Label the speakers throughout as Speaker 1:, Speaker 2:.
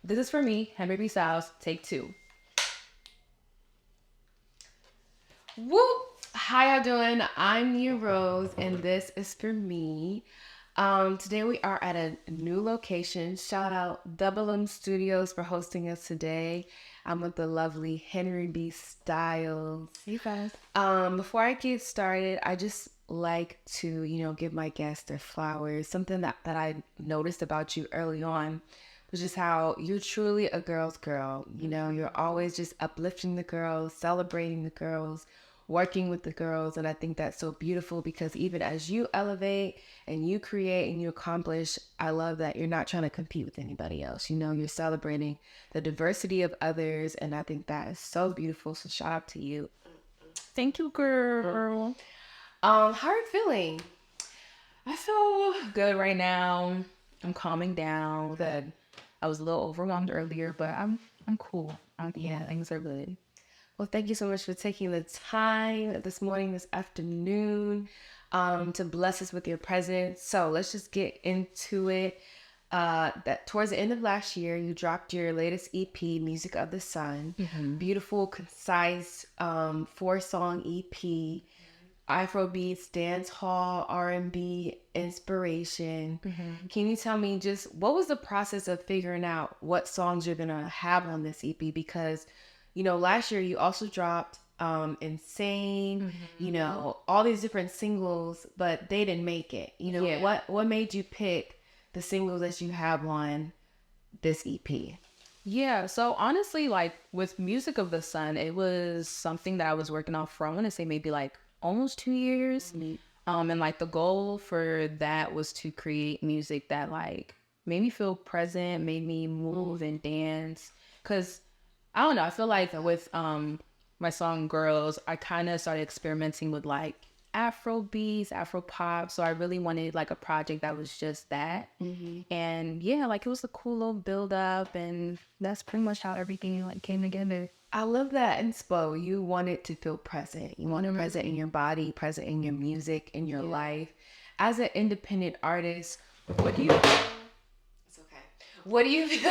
Speaker 1: this is for me, Henri B. Styles, take 2. Whoop! How y'all doing? I'm New Rose, and this is for me. Today we are at a new location. Shout out Double M Studios for hosting us today. I'm with the lovely Henri B. Styles.
Speaker 2: Hey guys.
Speaker 1: Before I get started, I just like to, give my guests their flowers. Something that I noticed about you early on was just how you're truly a girl's girl. You're always just uplifting the girls, celebrating the girls, working with the girls. And I think that's so beautiful because even as you elevate and you create and you accomplish, I love that you're not trying to compete with anybody else. You're celebrating the diversity of others. And I think that is so beautiful. So shout out to you.
Speaker 2: Thank you, girl.
Speaker 1: How are you feeling?
Speaker 2: I feel good right now. I'm calming down.
Speaker 1: Good.
Speaker 2: I was a little overwhelmed earlier, but I'm cool. Things are good.
Speaker 1: Well, thank you so much for taking the time this morning, this afternoon, to bless us with your presence. So let's just get into it. That towards the end of last year, you dropped your latest EP, Music of the Sun.
Speaker 2: Mm-hmm.
Speaker 1: Beautiful, concise, 4-song EP. Afrobeats, dance hall, R&B, inspiration.
Speaker 2: Mm-hmm.
Speaker 1: Can you tell me just what was the process of figuring out what songs you're gonna have on this EP? Because, last year you also dropped Insane,
Speaker 2: Mm-hmm.
Speaker 1: all these different singles, but they didn't make it. What made you pick the singles that you have on this EP?
Speaker 2: Yeah, so honestly, like with Music of the Sun, it was something that I was working on for, I want to say maybe like almost 2 years.
Speaker 1: Mm-hmm.
Speaker 2: And like the goal for that was to create music that like made me feel present, made me move and dance. Cause I don't know, I feel like with my song Girls, I kind of started experimenting with like Afro beats, Afro pop. So I really wanted like a project that was just that.
Speaker 1: Mm-hmm.
Speaker 2: And yeah, like it was a cool little build up, and that's pretty much how everything like came together.
Speaker 1: I love that inspo. You want it to feel present. You want it present in your body, present in your music, in your life. As an independent artist, what do you feel? It's okay. What do you feel?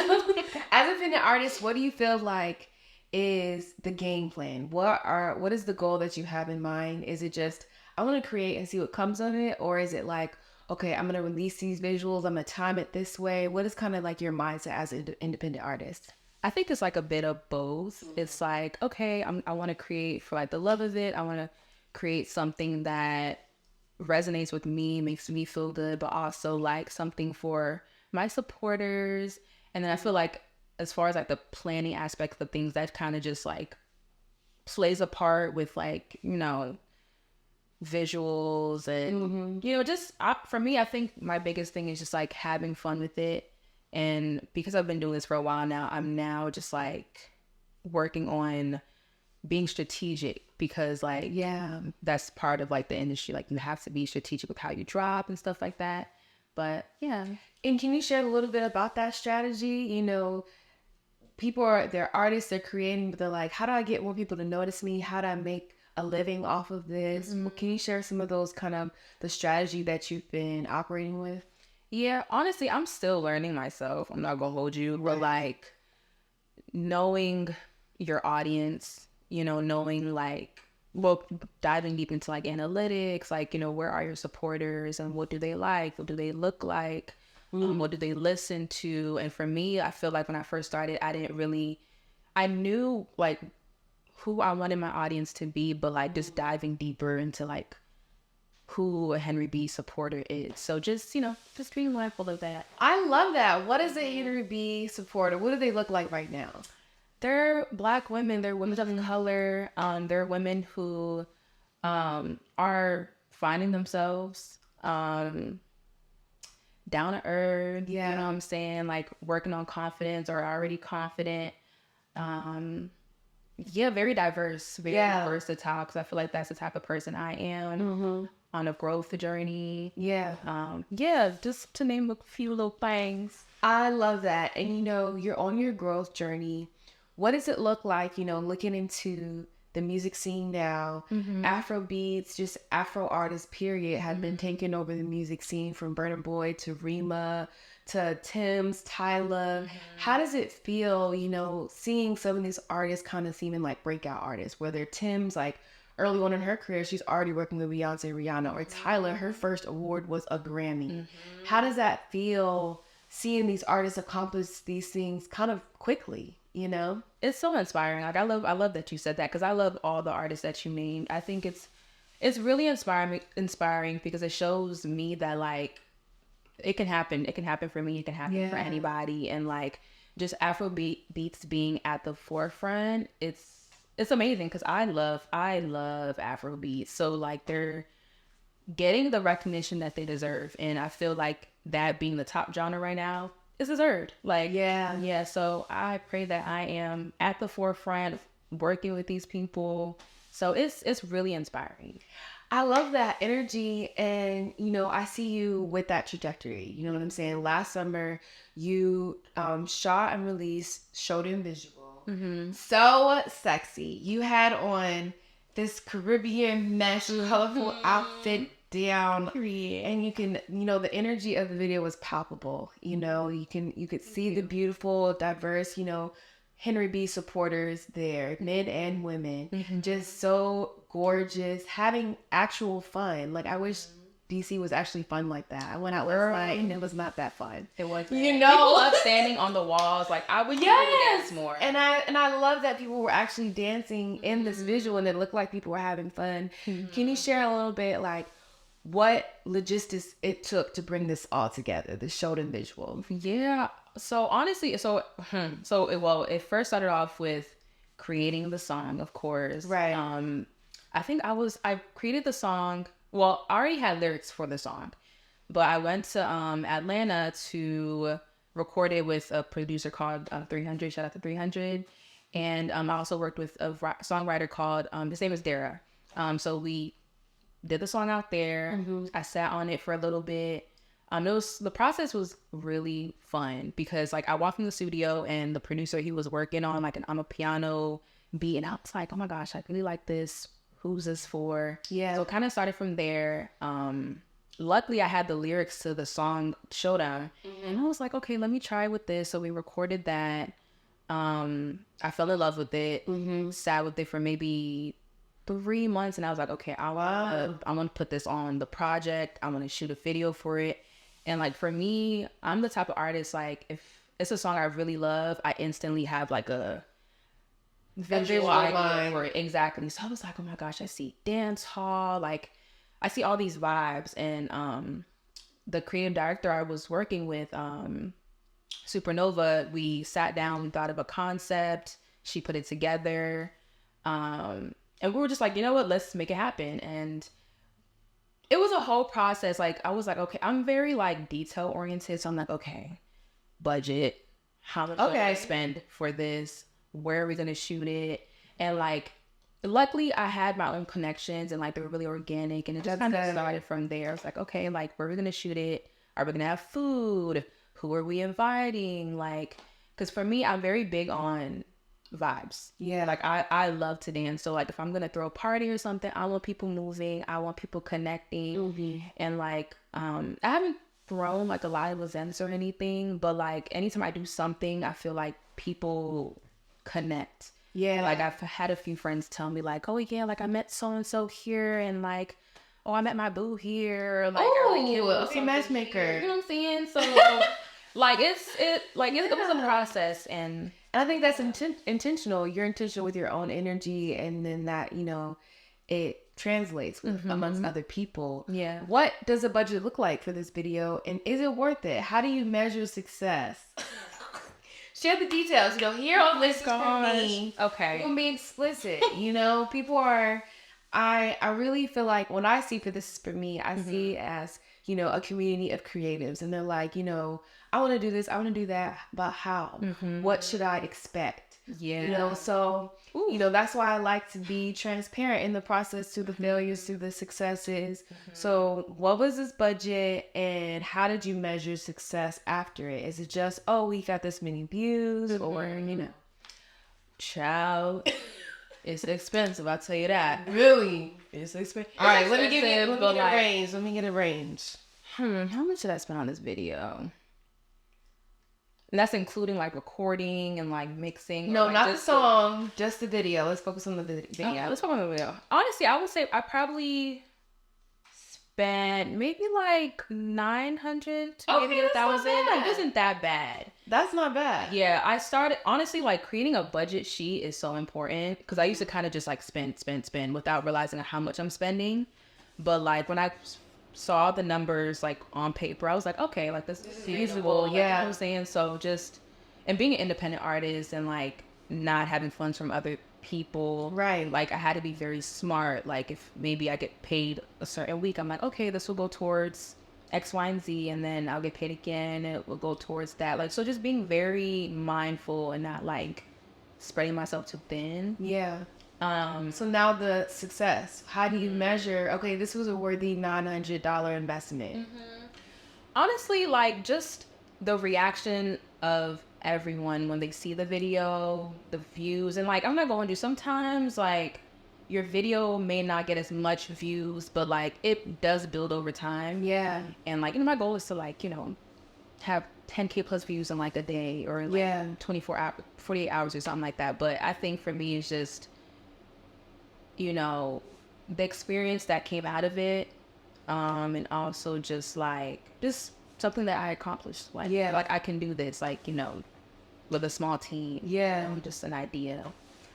Speaker 1: As an independent artist, what do you feel like is the game plan? What is the goal that you have in mind? Is it just I want to create and see what comes of it, or is it like okay, I'm gonna release these visuals, I'm gonna time it this way? What is kind of like your mindset as an independent artist?
Speaker 2: I think it's like a bit of both. It's like, okay, I want to create for like the love of it. I want to create something that resonates with me, makes me feel good, but also like something for my supporters. And then I feel like as far as like the planning aspect of things, that kind of just like plays a part with like, visuals and, for me, I think my biggest thing is just like having fun with it. And because I've been doing this for a while now, I'm now just like working on being strategic because like, that's part of like the industry. Like you have to be strategic with how you drop and stuff like that. But yeah.
Speaker 1: And can you share a little bit about that strategy? They're artists, they're creating, but they're like, how do I get more people to notice me? How do I make a living off of this?
Speaker 2: Mm-hmm.
Speaker 1: Can you share some of those kind of the strategy that you've been operating with?
Speaker 2: Yeah, honestly, I'm still learning myself. I'm not gonna hold you. But like knowing your audience, knowing like, well, diving deep into like analytics, like, where are your supporters and what do they like? What do they look like? What do they listen to? And for me, I feel like when I first started, I knew like who I wanted my audience to be, but like just diving deeper into like who a Henri B supporter is. So just being mindful of that.
Speaker 1: I love that. What is a Henri B supporter? What do they look like right now?
Speaker 2: They're Black women. They're women of color. They're women who are finding themselves down to earth.
Speaker 1: Yeah.
Speaker 2: You know what I'm saying? Like working on confidence or already confident. Very diverse. Very versatile, because I feel like that's the type of person I am on a growth journey. Just to name a few little things.
Speaker 1: I love that. And you're on your growth journey. What does it look like, looking into the music scene now? Afro beats, just Afro artists, period, have been taking over the music scene, from Burna Boy to Rima to Tim's, Tyler. How does it feel, you know, seeing some of these artists kind of seeming like breakout artists, whether Tim's like early on in her career, she's already working with Beyonce, Rihanna, or Tyler, her first award was a Grammy. How does that feel seeing these artists accomplish these things kind of quickly, you know?
Speaker 2: It's so inspiring. Like I love that you said that, because I love all the artists that you named. I think it's really inspiring because it shows me that like it can happen. It can happen for me. It can happen for anybody. And like just Afrobeat beats being at the forefront, it's amazing because I love Afrobeat. So like they're getting the recognition that they deserve, and I feel like that being the top genre right now is deserved. Like yeah. So I pray that I am at the forefront working with these people. So it's really inspiring.
Speaker 1: I love that energy, and you know, I see you with that trajectory. You know what I'm saying? Last summer, you shot and released Showed in Visual. So sexy. You had on this Caribbean mesh colorful outfit down, and you can, you know, the energy of the video was palpable. You know, you could see the beautiful, diverse, you know, Henri B supporters there, men and women, just so gorgeous, having actual fun. Like I wish DC was actually fun like that. I went out last night and it was not that fun.
Speaker 2: It was,
Speaker 1: you know,
Speaker 2: people love standing on the walls. Like I would dance more.
Speaker 1: And I love that people were actually dancing in this visual and it looked like people were having fun. Can you share a little bit like what logistics it took to bring this all together, the Showed in Visual?
Speaker 2: Yeah. So honestly, it first started off with creating the song, of course.
Speaker 1: Right.
Speaker 2: I think I created the song. Well, I already had lyrics for the song, but I went to Atlanta to record it with a producer called 300. Shout out to 300. And I also worked with a songwriter called, his name is Dara. So we did the song out there. I sat on it for a little bit. The process was really fun because like I walked in the studio and the producer, he was working on like on a piano beat, and I was like, oh my gosh, I really like this. Who's this for? Yeah. So it kind of started from there. Luckily I had the lyrics to the song Showdown, and I was like, okay, let me try with this. So we recorded that. I fell in love with it, sat with it for maybe 3 months, and I was like, okay, I'm gonna put this on the project. I'm gonna shoot a video for it. And like for me, I'm the type of artist, like if it's a song I really love, I instantly have like a visual idea for it. Exactly. So I was like, oh my gosh, I see dance hall, like I see all these vibes. And the creative director I was working with, Supernova, we sat down, we thought of a concept, she put it together, and we were just like, you know what, let's make it happen. And it was a whole process. Like I was like, okay, I'm very like detail oriented, so I'm like, okay, budget, how much do I spend for this, where are we gonna shoot it? And like luckily I had my own connections, and like they were really organic, and it just kind of started from there. I was like, okay, like where are we gonna shoot it? Are we gonna have food? Who are we inviting? Like, because for me, I'm very big on vibes. Yeah, like I love to dance. So like if I'm gonna throw a party or something, I want people moving, I want people connecting. And like I haven't thrown like a lot of events or anything, but like anytime I do something, I feel like people connect. Yeah, like I've had a few friends tell me like, oh yeah, like I met so and so here, and like, oh, I met my boo here. Like,
Speaker 1: okay, matchmaker.
Speaker 2: You know what I'm saying? So like it was a process, and
Speaker 1: I think that's intentional. You're intentional with your own energy, and then that, you know, it translates with, amongst other people. Yeah. What does a budget look like for this video, and is it worth it? How do you measure success? Share the details. You know, here on List for Me.
Speaker 2: Okay.
Speaker 1: We're being explicit. You know, people are. I really feel like when I see for This Is For Me, I see it as, you know, a community of creatives, and they're like, you know, I want to do this, I want to do that, but how? What should I expect? Yeah. You know, so, you know, that's why I like to be transparent in the process, to the failures, to the successes. So what was this budget, and how did you measure success after it? Is it just, oh, we got this many views, or, you know?
Speaker 2: Child, it's expensive, I'll tell you that.
Speaker 1: Really?
Speaker 2: It's expensive.
Speaker 1: All right, let me get a range. How much did I spend on this video?
Speaker 2: And that's including like recording and like mixing.
Speaker 1: No,
Speaker 2: like,
Speaker 1: not the song, just the video. Let's focus on the video.
Speaker 2: Yeah, let's focus on the video. Honestly, I would say I probably spent maybe like 900 to maybe 1,000. It wasn't that bad.
Speaker 1: That's not bad.
Speaker 2: Yeah, I started honestly like creating a budget sheet is so important because I used to kind of just like spend without realizing how much I'm spending. But like when I saw the numbers like on paper, I was like, okay, like this is feasible. Yeah, you know what I'm saying. So just and being an independent artist and like not having funds from other people,
Speaker 1: right?
Speaker 2: Like I had to be very smart. Like if maybe I get paid a certain week, I'm like, okay, this will go towards X, Y, and Z, and then I'll get paid again. It will go towards that. Like so, just being very mindful and not like spreading myself too thin.
Speaker 1: Yeah. So now the success. How do you measure? Okay, this was a worthy $900 investment.
Speaker 2: Mm-hmm. Honestly, like just the reaction of everyone when they see the video, the views, and like I'm not going to do sometimes like your video may not get as much views, but like it does build over time.
Speaker 1: Yeah.
Speaker 2: And like, you know, my goal is to like, you know, have 10K plus views in like a day or like 24 hours, 48 hours or something like that. But I think for me it's just, you know, the experience that came out of it, and also just something that I accomplished. Like, like I can do this, like, you know, with a small team.
Speaker 1: Yeah.
Speaker 2: You know, just an idea.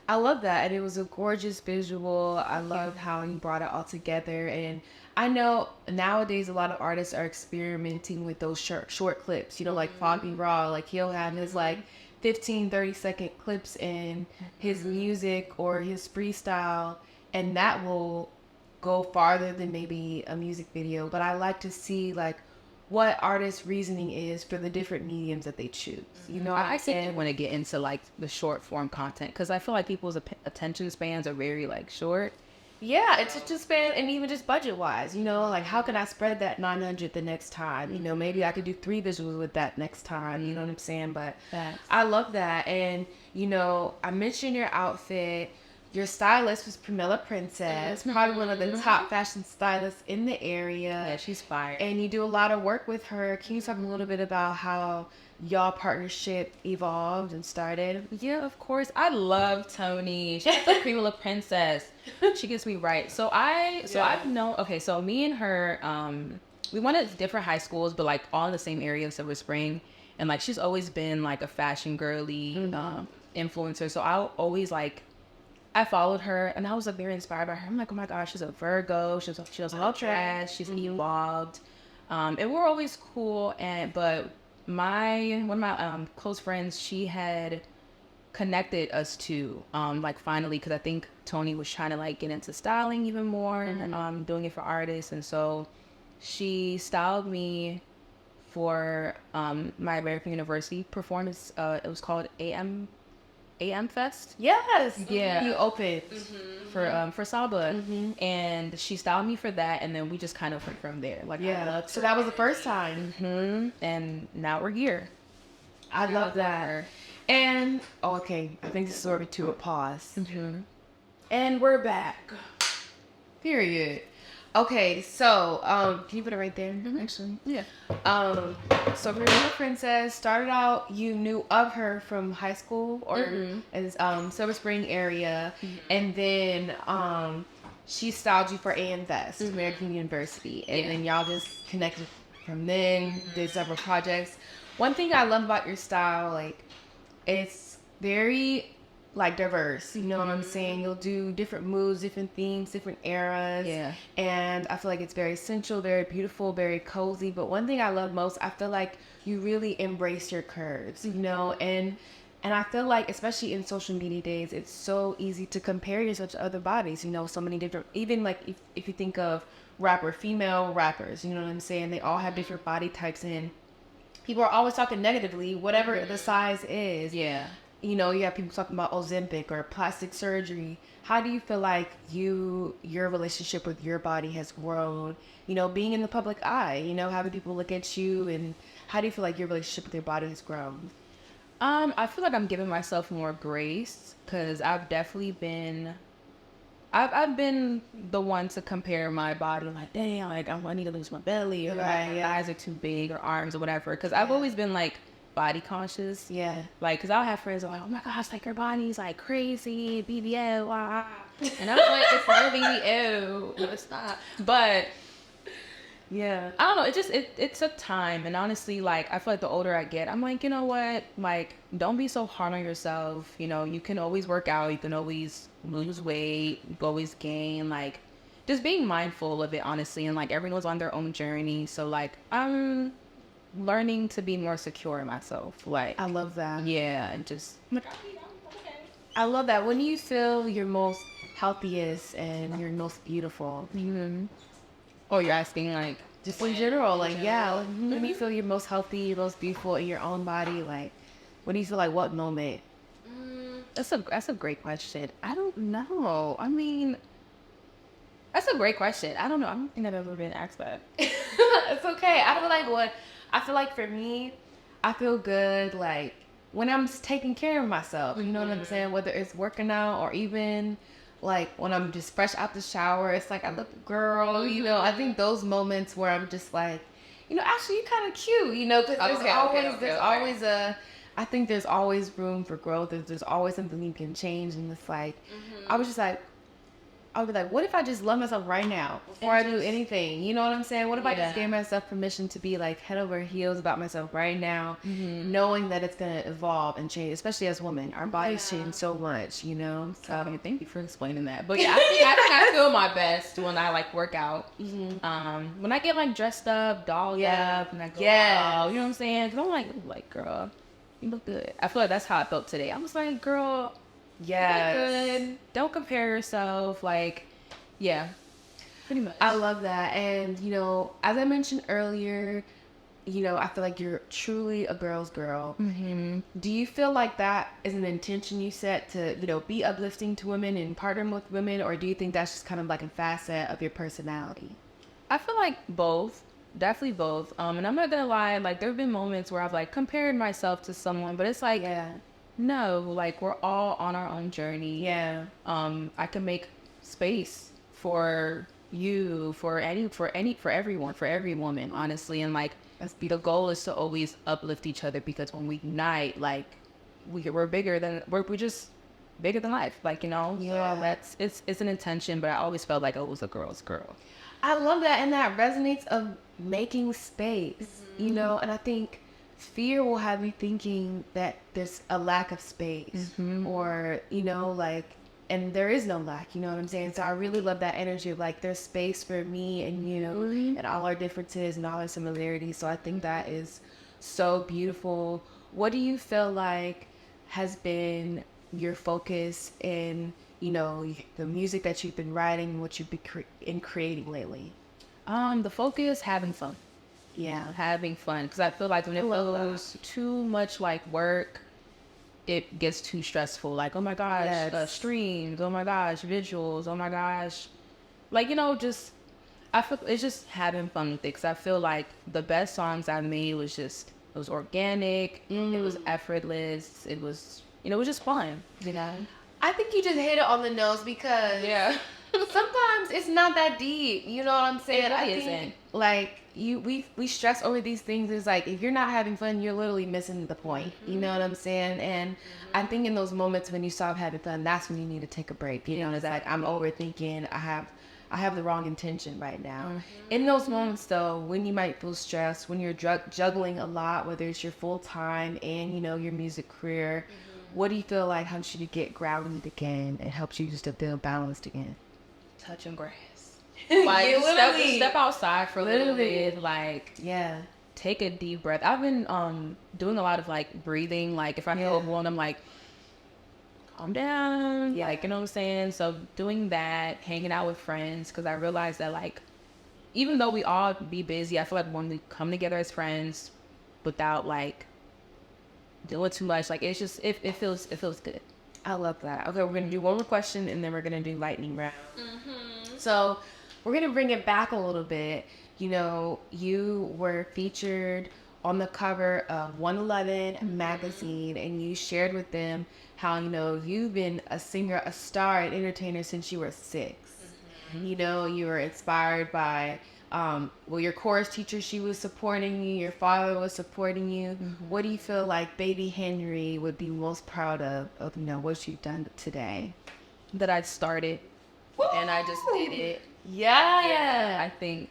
Speaker 1: I love that. And it was a gorgeous visual. I love how you brought it all together. And I know nowadays a lot of artists are experimenting with those short clips, you know, like Foggy Raw, like he'll have his like 15-30 second clips in his music or his freestyle, and that will go farther than maybe a music video. But I like to see like what artists' reasoning is for the different mediums that they choose. You know,
Speaker 2: I think want to get into like the short form content because I feel like people's attention spans are very like short.
Speaker 1: Yeah, it's just span, and even just budget wise, you know, like how can I spread that 900 the next time? You know, maybe I could do 3 visuals with that next time. You know what I'm saying? But I love that. And you know, I mentioned your outfit. Your stylist was Pramila Princess, probably one of the top fashion stylists in the area.
Speaker 2: Yeah, she's fire.
Speaker 1: And you do a lot of work with her. Can you talk a little bit about how y'all partnership evolved and started?
Speaker 2: Yeah, of course. I love Tony. She's the Pramila Princess. She gets me right. So I've known. Okay, so me and her, we went at different high schools, but like all in the same area of Silver Spring. And like she's always been like a fashion girly influencer. So I always like. I followed her and I was like very inspired by her. I'm like, oh my gosh, she's a Virgo. She doesn't dress. She's evolved. And we're always cool. But one of my close friends, she had connected us to like finally, because I think Tony was trying to like get into styling even more and doing it for artists. And so she styled me for my American University performance. It was called AM Fest.
Speaker 1: Yes.
Speaker 2: Yeah.
Speaker 1: You opened
Speaker 2: for Saba. And she styled me for that, and then we just kind of went from there. Like
Speaker 1: so that was the first time.
Speaker 2: And now we're here.
Speaker 1: I love that. And okay, I think this is sort of to a pause. And we're back. Period. Okay, so can you put it right there? Actually,
Speaker 2: yeah.
Speaker 1: So Pramila Princess started out. You knew of her from high school or in Silver Spring area, and then she styled you for AM Fest, American University, and then y'all just connected from then. Did several projects. One thing I love about your style, like it's very like diverse, you know what I'm saying? You'll do different moods, different themes, different eras.
Speaker 2: Yeah.
Speaker 1: And I feel like it's very sensual, very beautiful, very cozy. But one thing I love most, I feel like you really embrace your curves, you know? And I feel like, especially in social media days, it's so easy to compare yourself to other bodies, you know, so many different, even like if you think of female rappers, you know what I'm saying? They all have different body types, and people are always talking negatively, whatever the size is.
Speaker 2: Yeah.
Speaker 1: You know, you have people talking about Ozempic or plastic surgery. How do you feel like your relationship with your body has grown, you know, being in the public eye, you know, having people look at you, and how do you feel like your relationship with your body has grown?
Speaker 2: I feel like I'm giving myself more grace because I've definitely been, I've been the one to compare my body, like, damn, like I need to lose my belly, or like my eyes are too big, or arms or whatever. Because I've always been like, body conscious.
Speaker 1: Yeah.
Speaker 2: Like, cause I'll have friends who are like, oh my gosh, like her body's like crazy, BBL, wow. And I was like, it's not BBL. No, it's not. But
Speaker 1: Yeah.
Speaker 2: I don't know. It took time. And honestly, like, I feel like the older I get, I'm like, you know what? Like, don't be so hard on yourself. You know, you can always work out. You can always lose weight. You can always gain. Like, just being mindful of it, honestly. And, like, everyone's on their own journey. So, like, I'm learning to be more secure in myself. Like,
Speaker 1: I love that.
Speaker 2: yeah. And just...
Speaker 1: I love that. When you feel your most healthiest and your most beautiful.
Speaker 2: Mm-hmm. Oh, you're asking, like...
Speaker 1: Just in general, like, yeah. Like, when you feel your most healthy, your most beautiful in your own body, like, when do you feel like what moment?
Speaker 2: That's a great question. I don't know. I mean... That's a great question. I don't know. I don't think I've ever been asked that.
Speaker 1: It's okay. I feel like for me, I feel good like when I'm taking care of myself. You know what I'm saying? Whether it's working out or even like when I'm just fresh out the shower, it's like I look girl. You know, I think those moments where I'm just like, you know, actually you're kind of cute. You know, because there's always a. I think there's always room for growth. There's always something you can change, and it's like, I was just like. I would be like, what if I just love myself right now before I do anything? You know what I'm saying? What if I just gave myself permission to be like head over heels about myself right now, knowing that it's going to evolve and change, especially as women. Our bodies change so much, you know?
Speaker 2: So thank you for explaining that. But yeah, I think I feel my best when I like work out. When I get like dressed up, dolled up, and I go, wow, you know what I'm saying? Because I'm like, girl, you look good. I feel like that's how I felt today. I was like, girl,
Speaker 1: yeah,
Speaker 2: good. Don't compare yourself. Like, yeah, pretty much.
Speaker 1: I love that. And, you know, as I mentioned earlier, you know, I feel like you're truly a girl's girl. Do you feel like that is an intention you set to, you know, be uplifting to women and partner with women? Or do you think that's just kind of like a facet of your personality?
Speaker 2: I feel like both. Definitely both. And I'm not gonna lie, like there have been moments where I've like compared myself to someone, but it's like, no, like we're all on our own journey.
Speaker 1: Yeah.
Speaker 2: I can make space for you, for everyone, for every woman, honestly. And like the goal is to always uplift each other, because when we unite, like we're just bigger than life. Like, you know,
Speaker 1: yeah,
Speaker 2: so it's an intention, but I always felt like it was a girl's girl.
Speaker 1: I love that. And that resonates of making space, you know, and I think fear will have you thinking that there's a lack of space or, you know, like, and there is no lack, you know what I'm saying? So I really love that energy of like, there's space for me and, you know, and all our differences and all our similarities. So I think that is so beautiful. What do you feel like has been your focus in, you know, the music that you've been writing, what you've been creating lately?
Speaker 2: The focus, having fun.
Speaker 1: Yeah,
Speaker 2: having fun, because I feel like when it feels too much like work, it gets too stressful. Like, oh my gosh, streams, oh my gosh, visuals, oh my gosh, like, you know, just I feel it's just having fun with it. Because I feel like the best songs I made it was organic, it was effortless, it was, you know, it was just fun, you know.
Speaker 1: I think you just hit it on the nose, because sometimes it's not that deep. You know what I'm saying?
Speaker 2: It really isn't.
Speaker 1: Like we stress over these things. It's like if you're not having fun, you're literally missing the point. You know what I'm saying? And I think in those moments when you stop having fun, that's when you need to take a break. You know, it's like I'm overthinking. I have the wrong intention right now. In those moments, though, when you might feel stressed, when you're juggling a lot, whether it's your full time and, you know, your music career, what do you feel like helps you to get grounded again and helps you just to feel balanced again?
Speaker 2: Touching grass. Like, step outside for a little bit. Like, take a deep breath. I've been doing a lot of like breathing. Like, if I feel overwhelmed, I'm like, calm down. Like, you know what I'm saying? So doing that, hanging out with friends, because I realized that like, even though we all be busy, I feel like when we come together as friends without like doing too much, like it's just it feels good.
Speaker 1: I love that. Okay, we're gonna do one more question and then we're gonna do lightning round. So we're gonna bring it back a little bit. You know, you were featured on the cover of 111 magazine, and you shared with them how, you know, you've been a singer, a star, an entertainer since you were 6. You know, you were inspired by Well, your chorus teacher, she was supporting you. Your father was supporting you. What do you feel like baby Henri would be most proud of what you've done today?
Speaker 2: That I started and I just did it.
Speaker 1: Yeah.
Speaker 2: I think,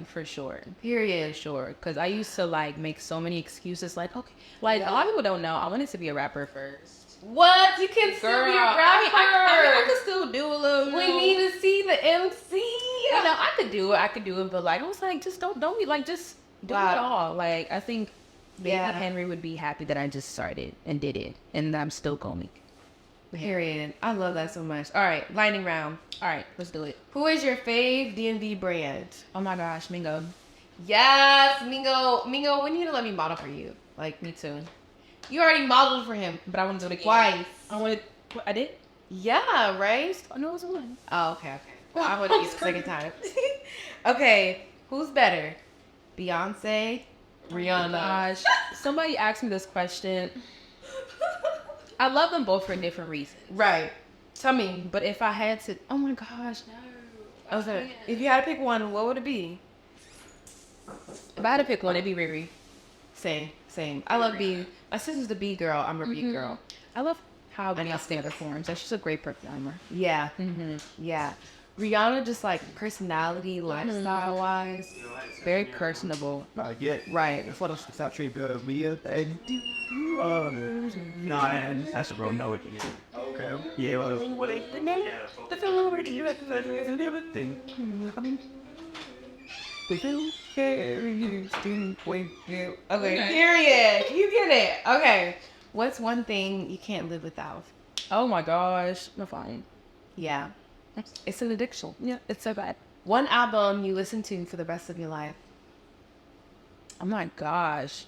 Speaker 2: for sure.
Speaker 1: Period.
Speaker 2: For sure. Because I used to like make so many excuses like, okay, like a lot of people don't know. I wanted to be a rapper first.
Speaker 1: What? You can still be a rapper.
Speaker 2: I could still do a little.
Speaker 1: We need to see the MC.
Speaker 2: You know, I could do it, but like I was like, just don't be like, just do it all. Like I think baby Henri would be happy that I just started and did it, and I'm still going.
Speaker 1: Period. I love that so much. All right, lightning round.
Speaker 2: All right, let's do it.
Speaker 1: Who is your fave DMV brand?
Speaker 2: Oh my gosh, Mingo.
Speaker 1: Yes, Mingo. Mingo, we need to let me model for you. Like,
Speaker 2: Me too.
Speaker 1: you already modeled for him,
Speaker 2: But I want to do it again.
Speaker 1: twice.
Speaker 2: I did?
Speaker 1: Yeah, right?
Speaker 2: Oh, no, it was one.
Speaker 1: Oh, okay. Well, I want to use the second time. Okay, who's better? Beyonce, Rihanna.
Speaker 2: Gosh, somebody asked me this question. I love them both for different reasons.
Speaker 1: Right. Tell me.
Speaker 2: But if I had to, oh my gosh, no.
Speaker 1: Okay. If you had to pick one, what would it be?
Speaker 2: If I had to pick one, it'd be Riri.
Speaker 1: Same. I love B. My sister's the B girl. I'm a B girl.
Speaker 2: I love how Beyonce performs. She's a great performer.
Speaker 1: Yeah. Yeah. Rihanna, just like personality, lifestyle wise,
Speaker 2: very personable.
Speaker 1: right?
Speaker 3: No, that's a real no. Okay. Yeah,
Speaker 1: Okay, period. You get it. Okay. What's one thing you can't live without?
Speaker 2: Oh my gosh, my phone.
Speaker 1: Yeah. It's an addiction.
Speaker 2: Yeah, it's so bad.
Speaker 1: One album you listen to for the rest of your life.
Speaker 2: Oh my gosh.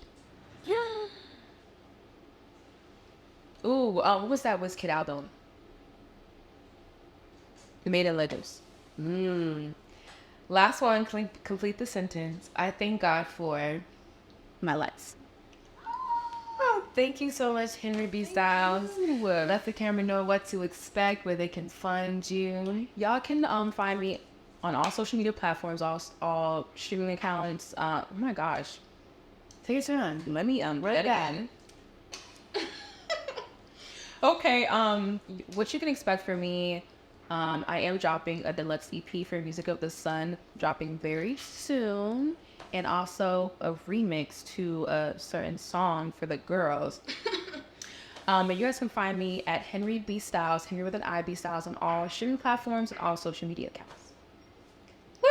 Speaker 2: Ooh, what was that WizKid album? You Made It Legends.
Speaker 1: Last one, complete the sentence. I thank God for
Speaker 2: My life.
Speaker 1: Oh, thank you so much, Henri B. Styles. Let the camera know what to expect, where they can find you.
Speaker 2: Y'all can find me on all social media platforms, all streaming accounts. Oh my gosh.
Speaker 1: Take your turn.
Speaker 2: Let me
Speaker 1: Run it back.
Speaker 2: Okay, what you can expect from me, I am dropping a deluxe EP for Music of the Sun, dropping very soon, and also a remix to a certain song for the girls. And you guys can find me at Henri B. Styles, Henri with an I, B. Styles, on all streaming platforms and all social media accounts.
Speaker 1: Woo!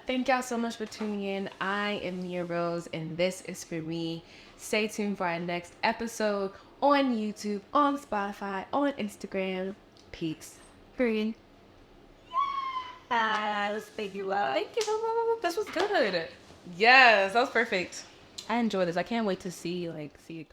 Speaker 1: Thank y'all so much for tuning in. I am Nia Rose, and this is for me. Stay tuned for our next episode on YouTube, on Spotify, on Instagram. Peace.
Speaker 2: Period. Thank you. Thank you. This was good.
Speaker 1: Yes, that was perfect.
Speaker 2: I enjoy this. I can't wait to see it.